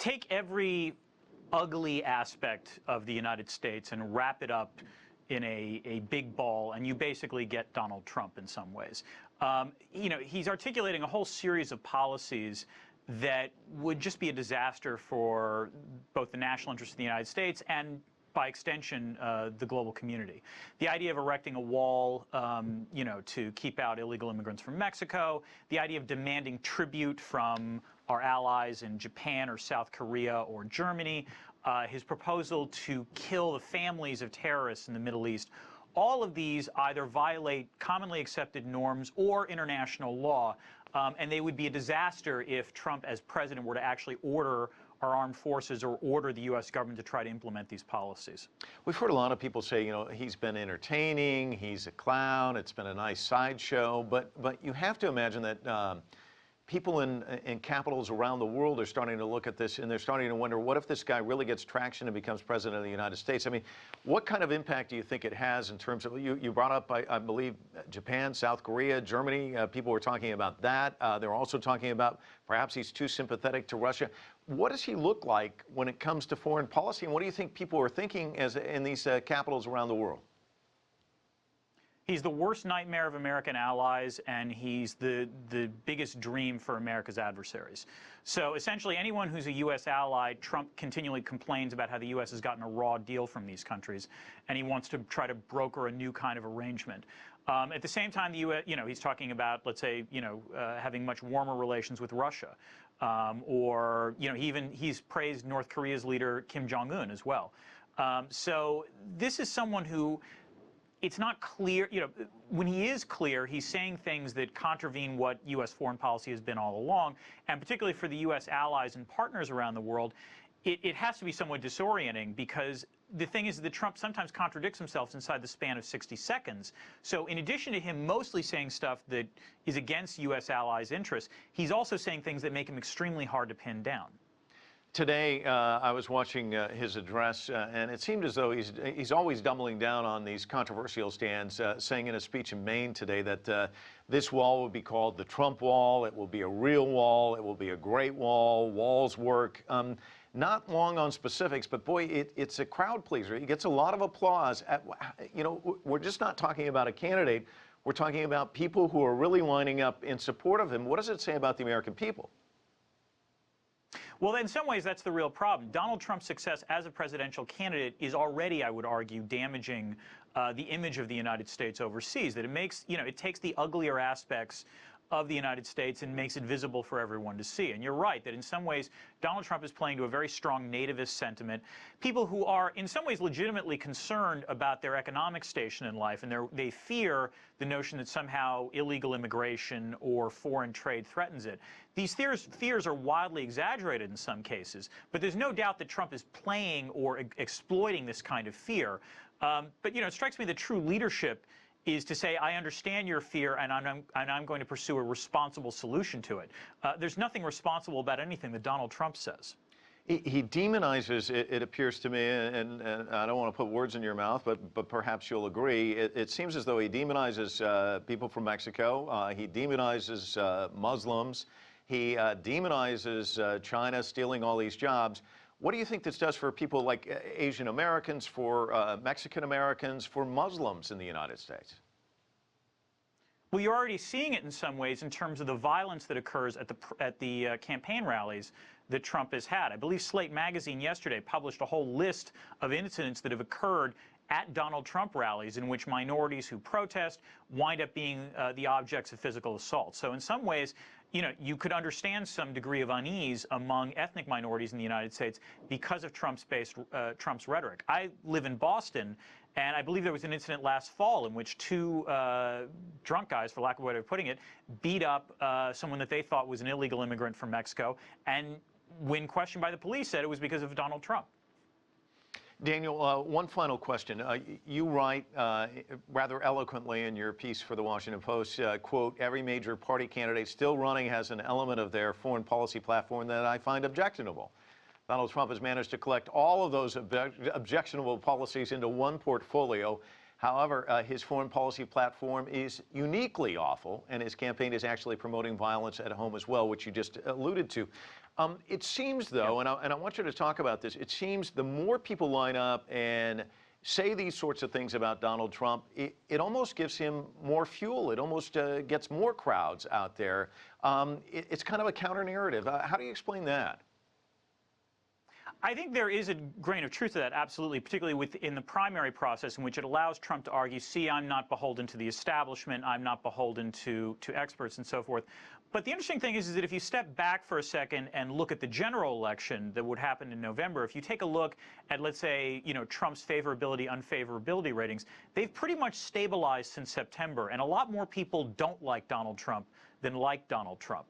take every ugly aspect of the United States and wrap it up in a big ball, and you basically get Donald Trump in some ways. You know, he's articulating a whole series of policies that would just be a disaster for both the national interest of the United States and, by extension, the global community. The idea of erecting a wall, you know, to keep out illegal immigrants from Mexico, the idea of demanding tribute from our allies in Japan or South Korea or Germany, his proposal to kill the families of terrorists in the Middle East. All of these either violate commonly accepted norms or international law, and they would be a disaster if Trump, as president, were to actually order our armed forces or order the U.S. government to try to implement these policies. We've heard a lot of people say, you know, he's been entertaining, he's a clown, it's been a nice sideshow, but you have to imagine that people in capitals around the world are starting to look at this, and they're starting to wonder, what if this guy really gets traction and becomes president of the United States? I mean, what kind of impact do you think it has in terms of, you brought up, I believe, Japan, South Korea, Germany, people were talking about that. They're also talking about perhaps he's too sympathetic to Russia. What does he look like when it comes to foreign policy, and what do you think people are thinking in these capitals around the world? He's the worst nightmare of American allies, and he's the biggest dream for America's adversaries. So essentially, anyone who's a U.S. ally, Trump continually complains about how the U.S. has gotten a raw deal from these countries, and he wants to try to broker a new kind of arrangement. At the same time, the U.S., you know, he's talking about, let's say, you know, having much warmer relations with Russia, or, you know, he's praised North Korea's leader Kim Jong-un as well. So this is someone who, it's not clear, you know, when he is clear, he's saying things that contravene what U.S. foreign policy has been all along, and particularly for the U.S. allies and partners around the world, it has to be somewhat disorienting, because the thing is that Trump sometimes contradicts himself inside the span of 60 seconds. So in addition to him mostly saying stuff that is against U.S. allies' interests, he's also saying things that make him extremely hard to pin down. Today, I was watching his address, and it seemed as though he's always doubling down on these controversial stands, saying in a speech in Maine today that this wall would be called the Trump wall, it will be a real wall, it will be a great wall, walls work. Not long on specifics, but boy, it's a crowd pleaser. He gets a lot of applause. You know, we're just not talking about a candidate, we're talking about people who are really lining up in support of him. What does it say about the American people? Well, in some ways, that's the real problem. Donald Trump's success as a presidential candidate is already, I would argue, damaging the image of the United States overseas. That it makes, you know, it takes the uglier aspects of the United States and makes it visible for everyone to see. And you're right that in some ways, Donald Trump is playing to a very strong nativist sentiment. People who are in some ways legitimately concerned about their economic station in life, and they fear the notion that somehow illegal immigration or foreign trade threatens it. These fears are wildly exaggerated in some cases, but there's no doubt that Trump is playing or exploiting this kind of fear. But, you know, it strikes me that true leadership is to say, I understand your fear, and I'm going to pursue a responsible solution to it. There's nothing responsible about anything that Donald Trump says. He demonizes, it appears to me, and I don't want to put words in your mouth, but perhaps you'll agree, it seems as though he demonizes people from Mexico, he demonizes Muslims, he demonizes China stealing all these jobs. What do you think this does for people like Asian Americans, for Mexican Americans, for Muslims in the United States? Well, you're already seeing it in some ways in terms of the violence that occurs at the campaign rallies that Trump has had. I believe Slate magazine yesterday published a whole list of incidents that have occurred at Donald Trump rallies in which minorities who protest wind up being the objects of physical assault. So in some ways, you know, you could understand some degree of unease among ethnic minorities in the United States because of Trump's rhetoric. I live in Boston, and I believe there was an incident last fall in which two drunk guys, for lack of a way of putting it, beat up someone that they thought was an illegal immigrant from Mexico, and when questioned by the police, said it was because of Donald Trump. Daniel, one final question. You write rather eloquently in your piece for the Washington Post, quote, every major party candidate still running has an element of their foreign policy platform that I find objectionable. Donald Trump has managed to collect all of those objectionable policies into one portfolio. However, his foreign policy platform is uniquely awful, and his campaign is actually promoting violence at home as well, which you just alluded to. It seems, though, and I want you to talk about this, it seems the more people line up and say these sorts of things about Donald Trump, it almost gives him more fuel. It almost gets more crowds out there. It's kind of a counter narrative. How do you explain that? I think there is a grain of truth to that, absolutely, particularly within the primary process in which it allows Trump to argue, see, I'm not beholden to the establishment, I'm not beholden to experts and so forth. But the interesting thing is that if you step back for a second and look at the general election that would happen in November, if you take a look at, let's say, Trump's favorability, unfavorability ratings, they've pretty much stabilized since September, and a lot more people don't like Donald Trump than like Donald Trump.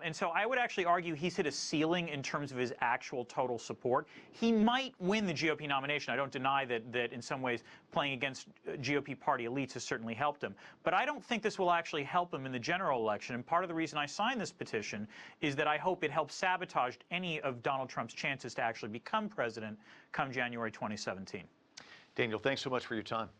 And so I would actually argue he's hit a ceiling in terms of his actual total support. He might win the GOP nomination. I don't deny that in some ways playing against GOP party elites has certainly helped him. But I don't think this will actually help him in the general election. And part of the reason I signed this petition is that I hope it helps sabotage any of Donald Trump's chances to actually become president come January 2017. Daniel, thanks so much for your time.